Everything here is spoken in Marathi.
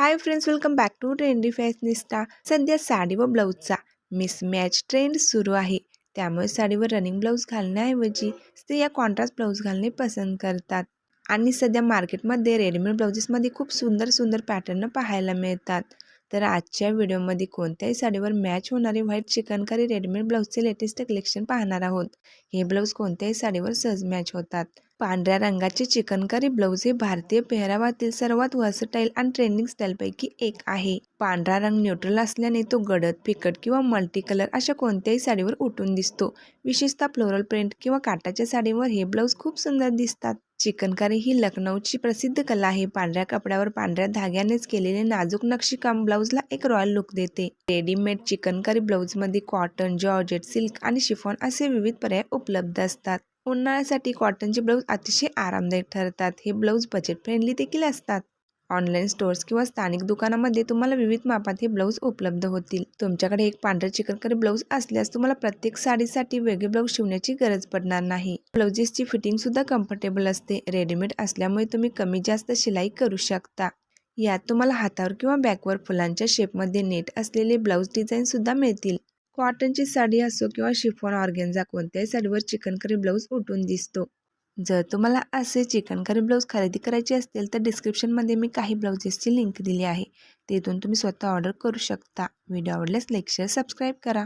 High friends, welcome back to trendy fashionista. सध्या साडी व ब्लाऊजचा मिसमॅच ट्रेंड सुरू आहे। त्यामुळे साडीवर रनिंग ब्लाऊज घालण्याऐवजी स्त्रिया कॉन्ट्रास्ट ब्लाऊज घालणे पसंत करतात। आणि सध्या मार्केटमध्ये रेडीमेड ब्लाऊजेसमध्ये खूप सुंदर सुंदर पॅटर्न पाहायला मिळतात। तर आजच्या व्हिडिओमध्ये कोणत्याही साडीवर मॅच होणारे व्हाईट चिकनकारी रेडीमेड ब्लाऊजचे लेटेस्ट कलेक्शन पाहणार आहोत। हे ब्लाऊज कोणत्याही साडीवर सहज मॅच होतात। पांढऱ्या रंगाचे चिकनकारी ब्लाऊज हे भारतीय पेहरावातील सर्वात वर्सटाईल आणि ट्रेंडिंग स्टाईलपैकी एक आहे। पांढरा रंग न्यूट्रल असल्याने तो गडद, फिकट किंवा मल्टी कलर अशा कोणत्याही साडीवर उठून दिसतो। विशेषतः फ्लोरल प्रिंट किंवा काठाच्या साडीवर हे ब्लाऊज खूप सुंदर दिसतात। चिकनकारी ही लखनौची प्रसिद्ध कला आहे। पांढऱ्या कपड्यावर पांढऱ्या धाग्यानेच केलेले नाजूक नक्षीकाम ब्लाऊजला एक रॉयल लुक देते। रेडीमेड चिकनकारी ब्लाऊजमध्ये कॉटन, जॉर्जेट, सिल्क आणि शिफॉन असे विविध पर्याय उपलब्ध असतात। उन्हाळ्यासाठी कॉटनचे ब्लाऊज अतिशय आरामदायक ठरतात। हे ब्लाऊज बजेट फ्रेंडली देखील असतात। ऑनलाईन स्टोअर्स किंवा स्थानिक दुकानामध्ये तुम्हाला विविध मापात हे ब्लाऊज उपलब्ध होतील। तुमच्याकडे एक पांढरे चिकनकारी ब्लाऊज असल्यास तुम्हाला प्रत्येक साडीसाठी वेगळे ब्लाऊज शिवण्याची गरज पडणार नाही। ब्लाऊजेसची फिटिंग सुद्धा कम्फर्टेबल असते। रेडीमेड असल्यामुळे तुम्ही कमी जास्त शिलाई करू शकता। यात तुम्हाला हातावर किंवा बॅकवर फुलांच्या शेपमध्ये नेट असलेले ब्लाऊज डिझाईन सुद्धा मिळतील। कॉटनची साडी असो किंवा शिफॉन ऑर्गेन्झा, कोणत्याही साडीवर चिकनकारी ब्लाऊज उठून दिसतो। जर तुम्हाला असे चिकनकारी ब्लाऊज खरेदी करायचे असतील तर डिस्क्रिप्शनमध्ये मी काही ब्लाऊजेसची लिंक दिली आहे। तिथून तुम्ही स्वतः ऑर्डर करू शकता। व्हिडिओ आवडल्यास लाईक, शेअर, सबस्क्राईब करा।